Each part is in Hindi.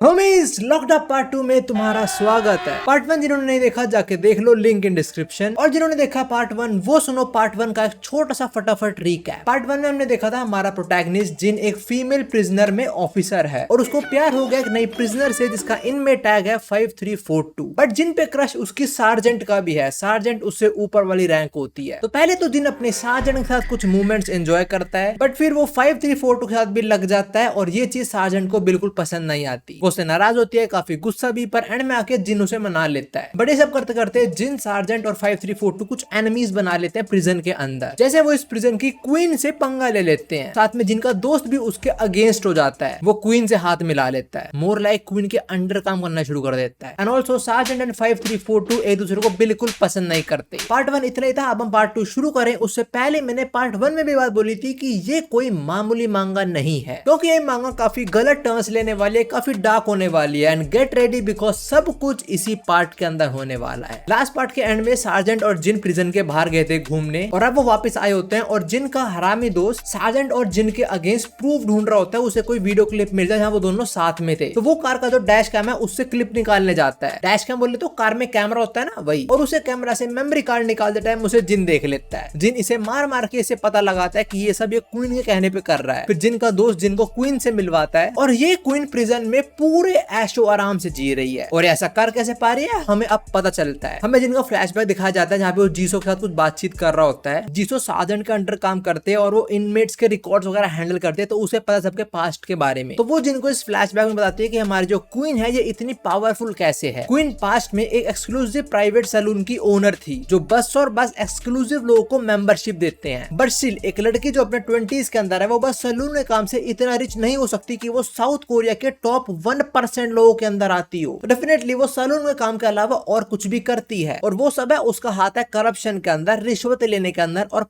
होमीज लॉक्ड अप पार्ट 2 में तुम्हारा स्वागत है। पार्ट 1 जिन्होंने नहीं देखा जाके देख लो, लिंक इन डिस्क्रिप्शन। और जिन्होंने देखा पार्ट 1 वो सुनो पार्ट 1 का एक छोटा सा फटाफट रीकैप। पार्ट 1 में हमने देखा था हमारा प्रोटैगनिस्ट जिन एक फीमेल प्रिजनर में ऑफिसर है और उसको प्यार हो गया एक नई प्रिजनर से जिसका इनमेट टैग है 5342। बट जिन पे क्रश उसकी सार्जेंट का भी है। सार्जेंट उससे ऊपर वाली रैंक होती है। तो पहले तो जिन अपने सार्जेंट के साथ कुछ मूवमेंट्स एंजॉय करता है, बट फिर वो 5342 के साथ भी लग जाता है और ये चीज सार्जेंट को बिल्कुल पसंद नहीं आती। उससे नाराज होती है, काफी गुस्सा भी, पर एंड में आके जिन उसे मना लेता है। बड़े सब करते करते जिन, सार्जेंट और 5342 कुछ एनिमीज बना लेते हैं प्रिजन के अंदर। जैसे वो इस प्रिजन की क्वीन से पंगा ले लेते हैं, साथ में जिनका दोस्त भी उसके अगेंस्ट हो जाता है। वो क्वीन से हाथ मिला लेता है, मोर लाइक क्वीन के अंडर काम करना शुरू कर देता है। एंड ऑल्सो सार्जेंट एंड 5342 एक दूसरे को बिल्कुल पसंद नहीं करते। पार्ट 1 इतना ही था। अब हम पार्ट 2 शुरू करें उससे पहले मैंने पार्ट 1 में भी बात बोली थी कि ये कोई मामूली मांगा नहीं है, क्योंकि ये मांगा काफी गलत टर्न्स लेने वाली है, काफी डार्क होने वाली है। एंड गेट रेडी बिकॉज सब कुछ इसी पार्ट के अंदर होने वाला है। लास्ट पार्ट के एंड में सार्जेंट और जिन प्रिजन के बाहर गए थे घूमने और अब वो वापस आए होते हैं और जिन का हरामी दोस्त सार्जेंट और जिन के अगेंस्ट प्रूफ ढूंढ रहा होता है। उसे कोई वीडियो क्लिप मिल जाए जहां वो दोनों साथ में थे। तो वो कार का जो डैश कैम है उससे क्लिप निकालने जाता है। डैश कैम बोले तो कार में कैमरा होता है ना, वही। और उसे कैमरा से मेमोरी कार्ड निकालते टाइम उसे जिन देख लेता है। जिन इसे मार मार के इसे पता लगाता है कि ये सब ये क्वीन के कहने पे कर रहा है। फिर जिन का दोस्त जिनको क्वीन से मिलवाता है और ये क्वीन प्रिजन में पूरे ऐशो आराम से जी रही है। और ऐसा कर कैसे पा रही है हमें अब पता चलता है। हमें जिनका फ्लैशबैक दिखाया जाता है जहाँ पे वो जीसो के साथ कुछ बातचीत कर रहा होता है। जीसो सार्जेंट के अंडर काम करते हैं और वो इनमेट्स के रिकॉर्ड्स वगैरह हैंडल करते हैं, तो उसे पता सबके पास्ट के बारे में। तो वो जिनको इस फ्लैशबैक में बताती है कि हमारी जो क्वीन है ये इतनी पावरफुल कैसे है। क्वीन पास्ट में एक एक्सक्लूसिव प्राइवेट सैलून की ओनर थी जो बस और बस एक्सक्लूसिव लोगों को मेंबरशिप देते हैं। बट स्टिल एक लड़की जो अपने 20s के अंदर है वो बस सैलून के काम से इतना रिच नहीं हो सकती कि वो साउथ कोरिया के टॉप 1% लोगों के अंदर आती हो। तो डेफिनेटली वो सैलून में काम के अलावा और कुछ भी करती है और वो सब है उसका हाथ है करप्शन के अंदर, रिश्वत लेने के अंदर और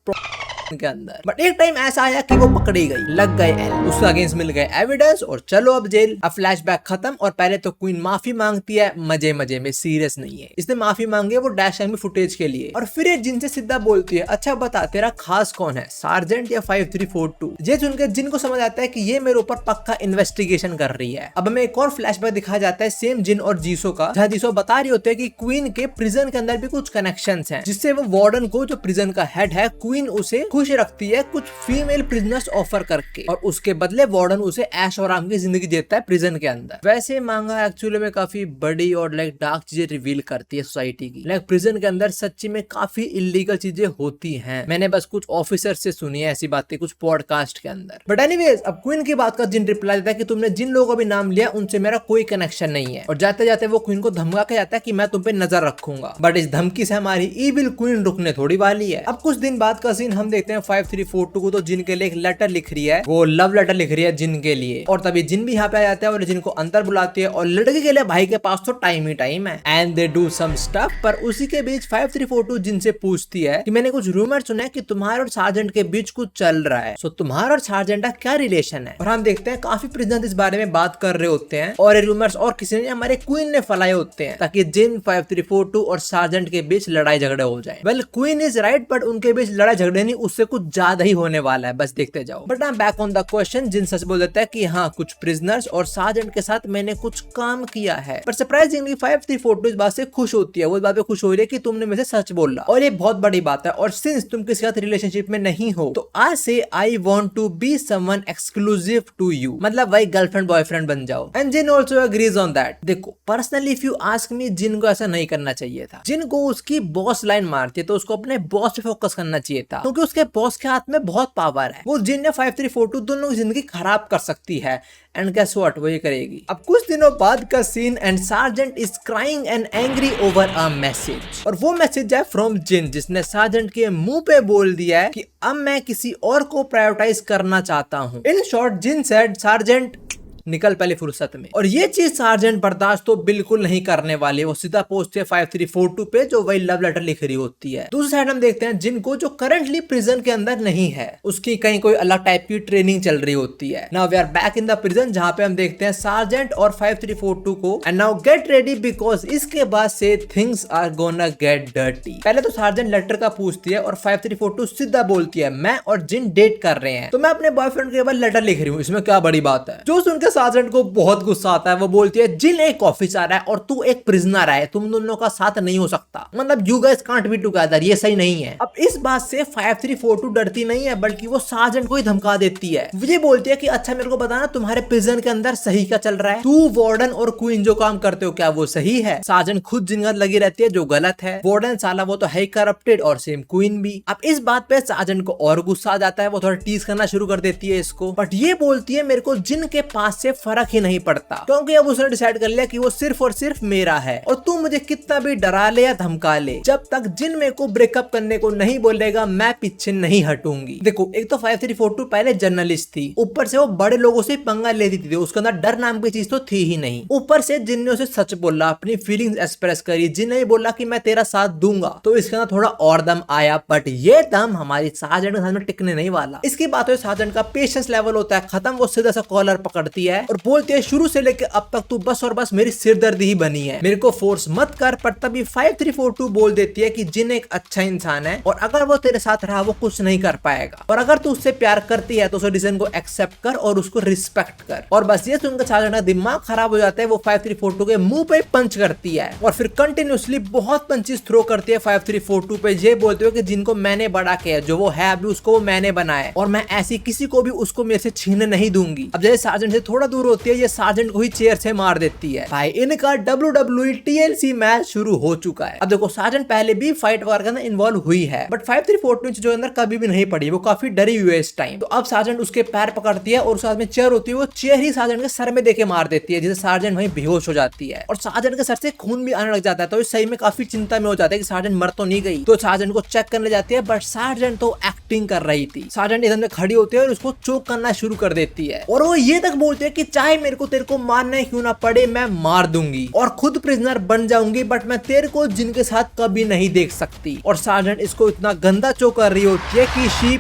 के अंदर। बट एक टाइम ऐसा आया कि वो पकड़ी गई, लग गए एल, उसके अगेंस्ट मिल गए एविडेंस और चलो अब जेल। अब फ्लैशबैक खत्म और पहले तो क्वीन माफी मांगती है, मजे मजे में, सीरियस नहीं है। इसने माफी मांगी है वो डैश टाइम में फुटेज के लिए और फिर ये जिनसे सीधा बोलती है, अच्छा बता तेरा खास कौन है, सार्जेंट या 5342। ये सुनकर जिनको समझ आता है कि ये मेरे ऊपर पक्का इन्वेस्टिगेशन कर रही है। अब हमें एक और फ्लैशबैक दिखाया जाता है सेम जिन और जीसो का, जहाँ जीसो बता रही होते है कि क्वीन के प्रिजन के अंदर भी कुछ कनेक्शंस हैं, जिससे वो वार्डन को, जो प्रिजन का हेड है, क्वीन उसे खुश रखती है कुछ फीमेल प्रिजनर्स ऑफर करके और उसके बदले वार्डन उसे ऐश और आराम की जिंदगी देता है प्रिजन के अंदर। वैसे मांगा एक्चुअली में काफी बड़ी और डार्क चीजें रिवील करती है सोसाइटी की। प्रिजन के अंदर सच्ची में काफी इलीगल चीजें होती हैं। मैंने बस कुछ ऑफिसर से सुनी है ऐसी बातें कुछ पॉडकास्ट के अंदर। बट एनीवेज अब क्वीन की बात का जिन रिप्लाई देता है कि तुमने जिन लोगों का भी नाम लिया उनसे मेरा कोई कनेक्शन नहीं है और जाते जाते वो क्वीन को धमका के जाता है कि मैं तुम पे नजर रखूंगा। बट इस धमकी से हमारी इविल क्वीन रुकने थोड़ी वाली है। अब कुछ दिन बाद का सीन हम देखते हैं 5342 को, तो जिन के लिए एक लेटर लिख रही है, वो लव लेटर लिख रही है जिन के लिए। और तभी जिन भी यहाँ पे आ जाता है और जिन को अंदर बुलाती है और लड़के के लिए भाई के पास तो टाइम ही टाइम है and they do some stuff. पर उसी के बीच 5342 जिन से पूछती है कि मैंने कुछ रूमर सुना है कि तुम्हारे और सार्जेंट के बीच कुछ चल रहा है, सो तुम्हारा और सार्जेंट का क्या रिलेशन है। और हम देखते हैं काफी प्रिजनर्स इस बारे में बात कर रहे होते हैं और ये रूमर्स और किसी ने हमारे क्वीन ने फैलाए होते हैं ताकि जिन, 5342 और सार्जेंट के बीच लड़ाई झगड़े हो जाए। Well queen is right, but उनके बीच लड़ाई झगड़े नहीं, उससे कुछ ज्यादा ही होने वाला है, बस देखते जाओ। But I am back on the question. Jin सच बोल देता है कि हाँ कुछ प्रिजनर्स और सार्जेंट के साथ मैंने कुछ काम किया है। पर सरप्राइजिंगली 5342 इस बात से खुश होती है, वो इस बात पे खुश हो रही है कि तुमने मुझे सच बोला और ये बहुत बड़ी बात है। और सिंस तुम किसी साथ रिलेशनशिप में नहीं हो तो आज से I want to be someone exclusive to you, मतलब वही गर्लफ्रेंड बॉयफ्रेंड बन जाओ। And Jin also agrees on that. देखो personally if you ask me, Jin को ऐसा नहीं करना चाहिए था। जिन को उसकी बॉस लाइन मारती है तो उसको अपने बॉस पे फोकस करना चाहिए था, क्योंकि उसके बॉस के हाथ में बहुत पावर है। वो जिन ने 5342 दोनों की जिंदगी खराब कर सकती है एंड गेस व्हाट, वो ये करेगी। अब कुछ दिनों बाद का scene and sergeant is crying and angry over a message और वो मैसेज है फ्रॉम जिन, जिसने सार्जेंट के मुंह पे बोल दिया है कि अब मैं किसी और को प्रायोरिटाइज करना चाहता हूँ। In short Jin said, sergeant निकल पहले फुर्सत में। और ये चीज सार्जेंट बर्दाश्त तो बिल्कुल नहीं करने वाले, वो सीधा पहुंचते हैं 5342 पे जो वही लव लेटर लिख रही होती है। दूसरी साइड हम देखते हैं जिनको, जो करंटली प्रिजन के अंदर नहीं है, उसकी कहीं कोई अलग टाइप की ट्रेनिंग चल रही होती है। Now we are back in the prison जहां पे हम देखते हैं सार्जेंट और 5342 को। And now get ready because इसके बाद से things are gonna get dirty. पहले तो सार्जेंट लेटर का पूछती है और 5342 सीधा बोलती है मैं और जिन डेट कर रहे हैं, तो मैं अपने बॉयफ्रेंड के बाद लेटर लिख रही हूँ, इसमें क्या बड़ी बात है। जो सुनकर सार्जेंट को बहुत गुस्सा आता है। वो बोलती है जिन एक ऑफिसर है और तू एक प्रिजनर है, तुम दोनों का साथ नहीं हो सकता, मतलब you guys can't be together, ये सही नहीं है। अब इस बात से 5342 डरती नहीं है, बल्कि वो सार्जेंट को ही धमका देती है। ये बोलती है कि अच्छा मेरे को बताना तुम्हारे प्रिजन के अंदर सही क्या चल रहा है, तू वार्डन और क्वीन जो काम करते हो क्या वो सही है। सार्जेंट खुद जिनगत लगी रहती है जो गलत है। वार्डन साला वो तो है करप्टेड और सेम क्वीन भी। अब इस बात पे सार्जेंट को और गुस्सा आ जाता है, वो थोड़ा टीज करना शुरू कर देती है इसको। बट ये बोलती है मेरे को जिन के पास से फर्क ही नहीं पड़ता, क्योंकि अब उसने डिसाइड कर लिया कि वो सिर्फ और सिर्फ मेरा है, और तू मुझे कितना भी डरा ले या धमका ले, जब तक जिन मेरे को ब्रेकअप करने को नहीं बोलेगा मैं पीछे नहीं हटूंगी। देखो एक तो 5342 पहले जर्नलिस्ट थी, ऊपर से वो बड़े लोगों से पंगा लेती थी, उसके अंदर डर नाम की चीज तो थी ही नहीं। ऊपर से जिन ने उसे सच बोला, अपनी फीलिंग्स एक्सप्रेस करी, जिन ने बोला कि मैं तेरा साथ दूंगा, तो इसके अंदर थोड़ा और दम आया। बट ये दम हमारी सार्जेंट के साथ में टिकने नहीं वाला। इसकी बात है सार्जेंट का पेशेंस लेवल होता है खत्म। वो सीधा सा कॉलर पकड़ती है और बोलती है शुरू से लेकर अब तक तू बस और बस मेरी सिरदर्दी ही बनी है, मेरे को फोर्स मत कर। पर तभी 5342 बोल देती है कि जिन एक अच्छा इंसान है और अगर वो तेरे साथ रहा वो कुछ नहीं कर पाएगा, और अगर तू उससे प्यार करती है तो उस डिसीजन को एक्सेप्ट कर और उसको रिस्पेक्ट कर। और बस ये सुनकर सार्जेंट का दिमाग खराब हो जाता है। वो 5342 के मुंह पे पंच करती है और फिर कंटिन्यूसली बहुत पंचेस थ्रो करती है 5342 पे, ये बोलते हुए कि जिनको मैंने बड़ा किया, जो वो है अभी उसको मैंने बनाया और मैं ऐसी किसी को भी उसको मेरे से छीनने नहीं दूंगी। अब जैसे सार्जेंट से थोड़ा दूर होती है, ये सार्जेंट को ही चेयर से मार देती है। भाई इनका WWE TLC मैच शुरू हो चुका है। अब देखो सार्जेंट पहले भी फाइट वगैरह के अंदर इन्वॉल्व हुई है, बट 5342 जो अंदर कभी भी नहीं पड़ी, वो काफी डरी हुई है इस टाइम। तो अब सार्जेंट उसके पैर पकड़ती है और उस साथ में चेयर होती है, वो चेयर ही सार्जेंट के सर में देके मार देती है, जिससे सार्जेंट वहीं बेहोश हो जाती है और सार्जेंट के सर से खून भी आने लग जाता है। तो इस सही में काफी चिंता में हो जाता है कि सार्जेंट मर तो नहीं गई। तो सार्जेंट को चेक करने जाती है, बट सार्जेंट तो एक्टिंग कर रही थी। सार्जेंट इधर में खड़ी होती है और उसको चोक करना शुरू कर देती है और वो ये तक बोलती है कि चाहे मेरे को तेरे को मारना क्यों ना पड़े, मैं मार दूंगी और खुद प्रिजनर बन जाऊंगी, बट मैं तेरे को जिनके साथ कभी नहीं देख सकती। और सार्जेंट इसको इतना गंदा चोक कर रही होती है कि शी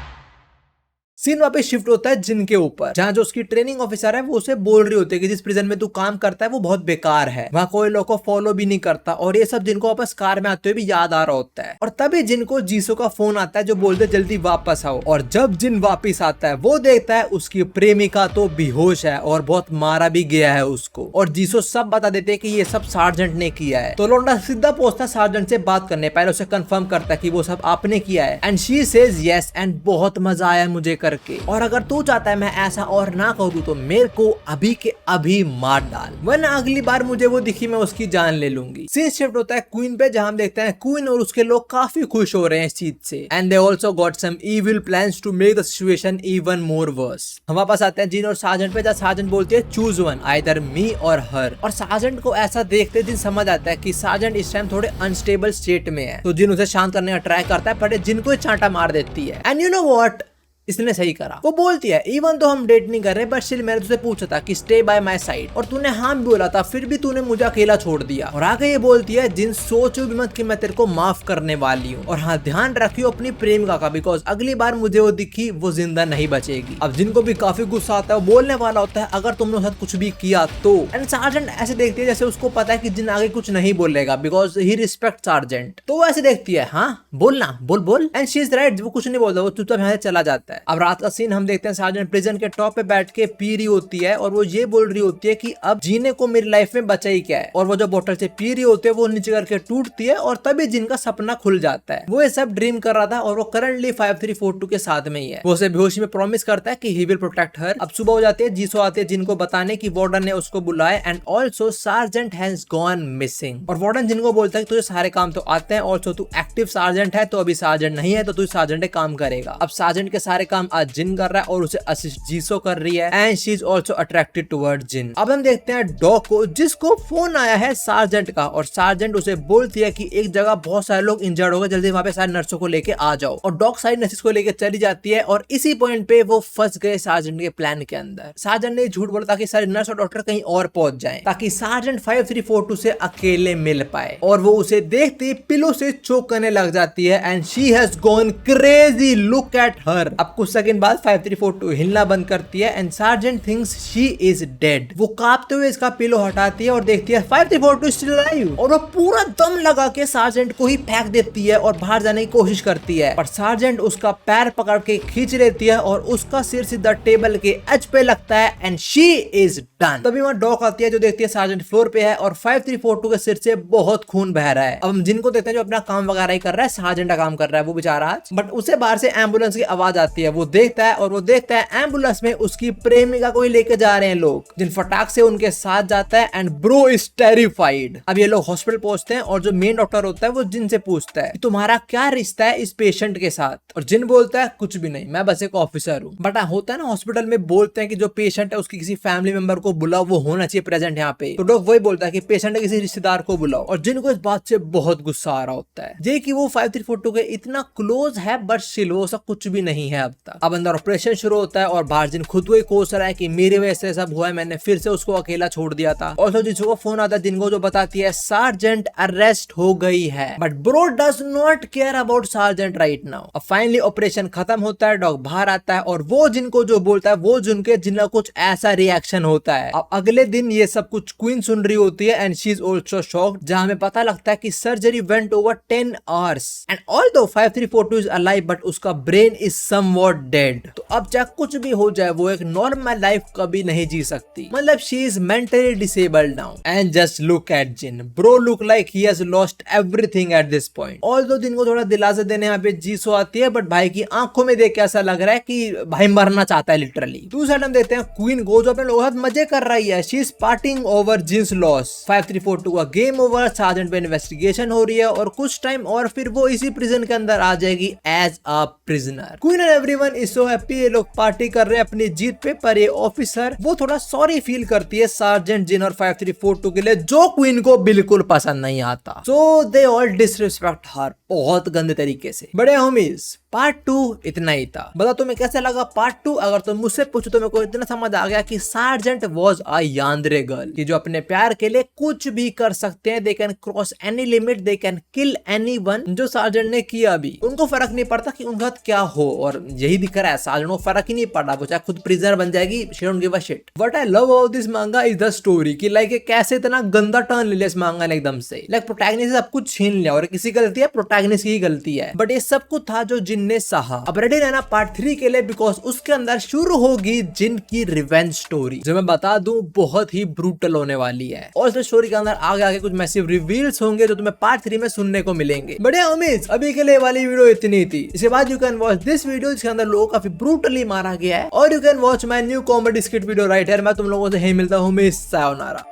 सीन वापस शिफ्ट होता है जिन के ऊपर, जहाँ जो उसकी ट्रेनिंग ऑफिसर है वो उसे बोल रही होती है कि जिस प्रिजन में तू काम करता है वो बहुत बेकार है, वहाँ कोई लोग को फॉलो भी नहीं करता, और ये सब जिनको वापस कार में आते हुए भी याद आ रहा होता है। और तभी जिनको जीसो का फोन आता है जो बोलते जल्दी वापस आओ, और जब जिन वापस आता है वो देखता है उसकी प्रेमिका तो बेहोश है और बहुत मारा भी गया है उसको, और जीसो सब बता देते हैं कि ये सब सार्जेंट ने किया है। तो लोंडा सीधा पहुंचता है सार्जेंट से बात करने, पहले उसे कंफर्म करता है कि वो सब आपने किया है, and she says yes and बहुत मजा आया मुझे करके, और अगर तू चाहता है मैं ऐसा और ना करूँ तो मेरे को अभी के अभी मार डाल, वरना अगली बार मुझे वो दिखी मैं उसकी जान ले लूंगी। सीन शिफ्ट होता है क्वीन पे, जहाँ हम देखते हैं क्वीन और उसके लोग काफी खुश हो रहे हैं इस चीज से, and they also got some evil plans to make the situation even more worse. हम वापस आते हैं जिन और सार्जेंट पे, जहाँ सार्जेंट बोलती है चूज वन, आइदर मी और हर, और सार्जेंट को ऐसा देखते जिन समझ आता है कि सार्जेंट इस टाइम थोड़े अनस्टेबल स्टेट में है, तो जिन उसे शांत करने का ट्राई करता है, पर जिन को चांटा मार देती है। एंड यू नो व्हाट, इसने सही करा। वो बोलती है इवन तो हम डेट नहीं कर रहे, बट स्टिल मैंने तुझसे पूछा था कि स्टे बाय माय साइड, और तूने हाँ भी बोला था, फिर भी तूने मुझे अकेला छोड़ दिया। और आगे ये बोलती है जिन सोचो भी मत कि मैं तेरे को माफ करने वाली हूँ, और हाँ ध्यान रखियो अपनी प्रेमिका का, बिकॉज अगली बार मुझे वो दिखी वो जिंदा नहीं बचेगी। अब जिनको भी काफी गुस्सा आता है वो बोलने वाला होता है अगर तुमने साथ कुछ भी किया तो, एंड सार्जेंट ऐसे देखती है जैसे उसको पता है कि जिन आगे कुछ नहीं बोलेगा, बिकॉज ही रिस्पेक्ट सार्जेंट। तो वो ऐसे देखती है हाँ बोलना, बोल बोल, एंड शी इज राइट, वो कुछ नहीं बोलता, वो चुपचाप यहाँ से चला जाता है। अब रात का सीन हम देखते हैं सार्जेंट प्रिजन के टॉप पे बैठ के पी रही होती है, और वो ये बोल रही होती है कि अब जीने को मेरी लाइफ में बचा ही क्या है, और वो जो बोतल से पी रही होती है वो नीचे करके टूटती है, और तभी जिनका सपना खुल जाता है। वो ये सब ड्रीम कर रहा था और वो करंटली 5342 के साथ में ही है। वो उसे बेहोशी में प्रॉमिस करता है कि ही विल प्रोटेक्ट हर। अब सुबह हो जाती है, जीसो आते हैं जिनको बताने की वार्डन ने उसको बुलाया, and also sergeant has gone missing. और वार्डन जिनको बोलता है कि तुझे सारे काम तो आते हैं, ऑल्सो तू एक्टिव सार्जेंट है, तो अभी सार्जेंट नहीं है तो तू सार्जेंट काम करेगा। अब सार्जेंट के सारे काम आज जिन कर रहा है और उसे असिस्ट जीसो कर रही है, and she is also attracted toward Jin. अब हम देखते हैं डॉग को, जिसको फोन आया है सार्जेंट का, और सार्जेंट उसे बोलती है कि एक जगह बहुत सारे लोग इंजर्ड हो गए, जल्दी वहां पे सारे नर्सों को लेके आ जाओ। और डॉग सारी नर्सेस को लेके चली जाती है, और इसी पॉइंट पे वो फंस गए सार्जेंट के प्लान के अंदर। सार्जेंट ने झूठ बोला ताकि सारे नर्स और डॉक्टर कहीं और पहुंच जाएं, ताकि सार्जेंट 5342 से अकेले मिल पाए, और वो उसे देखते पिलो से चोक करने लग जाती है, and she has gone crazy, look at her. अब कुछ सेकंड बाद 5342 हिलना बंद करती है and sergeant thinks she is dead. वो कांपते हुए इसका पिलो हटाती है और देखती है 5342 स्टिल अलाइव, और वो पूरा दम लगा के सार्जेंट को ही फेंक देती है और बाहर जाने की कोशिश करती है, पर सार्जेंट उसका पैर पकड़ के खींच लेती है और उसका सिर सीधा टेबल के एज पे लगता है एंड शी इज डन। तभी वहां डॉक आती है जो देखती है सार्जेंट फ्लोर पे है और 5342 के सिर से बहुत खून बह रहा है। अब हम जिनको देखते हैं जो अपना काम वगैरह ही कर रहा है, सार्जेंट का काम कर रहा है वो बेचारा, बट उसे बाहर से एम्बुलेंस की आवाज आती है। वो देखता है और वो देखता है एम्बुलेंस में उसकी प्रेमिका को ही लेके जा रहे हैं लोग, जिन फटाक से उनके साथ जाता है एंड ब्रो इज टेरिफाइड। अब ये लोग हॉस्पिटल पहुंचते हैं और जो मेन डॉक्टर होता है वो जिन से पूछता है तुम्हारा क्या रिश्ता है इस पेशेंट के साथ, और जिन बोलता है कुछ भी नहीं, मैं बस एक ऑफिसर हूँ। बट होता है ना हॉस्पिटल में बोलते हैं कि जो पेशेंट है उसकी किसी फैमिली मेंबर को बुलाओ, वो होना चाहिए प्रेजेंट यहाँ पे, तो लोग वही बोलता है कि पेशेंट है किसी रिश्तेदार को बुलाओ, और जिनको इस बात से बहुत गुस्सा आ रहा होता है जे कि वो 5342 के इतना क्लोज है बट स्टिल वो सब कुछ भी नहीं है अब तक। अब अंदर ऑपरेशन शुरू होता है और बाहर जिन खुद को ही कोस रहा है कि मेरी वजह से सब हुआ है, मैंने फिर से उसको अकेला छोड़ दिया था। और तो जिसको फोन आता है जिनको जो बताती है सार्जेंट अरेस्ट हो गई है, but bro does not care about sergeant right now. अब फाइनली ऑपरेशन खत्म होता है, डॉग बाहर आता है और वो जिनको जो बोलता है वो जिनके जिनका कुछ ऐसा रिएक्शन होता है। अब अगले दिन ये सब कुछ क्वीन सुन रही होती है and she is also shocked, जहां हमें पता लगता है कि surgery went over 10 hours and although 5342 is alive but उसका ब्रेन इज समवॉट डेड। तो अब चाहे कुछ भी हो जाए वो एक नॉर्मल लाइफ कभी नहीं जी सकती, मतलब she is mentally disabled now. And just look at Jin, bro look like he has lost everything at this point. Although जिनको थोड़ा दिलासा देने यहाँ पे जीसो आती है, बट भाई की आंखों में देख के ऐसा लग रहा है कि भाई मरना चाहता है लिटरली। दूसरा हम देखते हैं क्वीन गो जो अपने लोगों के साथ मजे कर रही है, she is partying over Jin's loss. 5342 का गेम ओवर, सार्जेंट पे इन्वेस्टिगेशन हो रही है और कुछ टाइम और फिर वो इसी प्रिजन के अंदर आ जाएगी as a prisoner. Queen and everyone is so happy, ये लोग पार्टी कर रहे हैं अपनी जीत पे, पर ये ऑफिसर वो थोड़ा सॉरी फील करती है सार्जेंट जिन और 5342 के लिए, जो क्वीन को बिल्कुल पसंद नहीं आता। सो दे ऑल डिसरिस्पेक्ट हर बहुत गंदे तरीके से। बड़े होमीज पार्ट 2 इतना ही था। बता तुम्हें कैसे लगा पार्ट 2? अगर तुम मुझसे पूछो तो मेरे को इतना समझ आ गया कि सार्जेंट वाज अ यान्द्रे गर्ल, कि जो अपने प्यार के लिए कुछ भी कर सकते हैं, they can cross any limit, they can kill anyone. जो सार्जेंट ने किया अभी, उनको फर्क नहीं पड़ता कि उनका क्या हो, और यही दिख रहा है सार्जेंट को फर्क ही नहीं पड़ा, वो चाहे खुद प्रिजनर बन जाएगी, she don't give a shit. What I love about this मांगा इज द स्टोरी, कि लाइक कैसे इतना गंदा टर्न ले लिया इस मांगा ने एकदम से, लाइक प्रोटैगनिस्ट से सब कुछ छीन लिया और किसी गलती है प्रोटैगनिस्ट की गलती है, बट ये सब कुछ था जो जिन ने सहा। अब रेडी रहना पार्ट 3 के लिए, बिकॉज उसके अंदर शुरू होगी जिन की रिवेंज स्टोरी, जो मैं बता दूं बहुत ही ब्रूटल होने वाली है, और इस स्टोरी के अंदर आगे आगे कुछ मैसिव रिवील्स होंगे जो तुम्हें पार्ट 3 में सुनने को मिलेंगे। बढ़िया उम्मीद अभी के लिए वाली वीडियो इतनी थी। इसके बाद you can watch this video जिसके अंदर लोगों काफी ब्रूटली मारा गया है, और you can watch my new comedy skit video right here. मैं तुम लोगों से ही मिलता हूँ, मिस सायोनारा।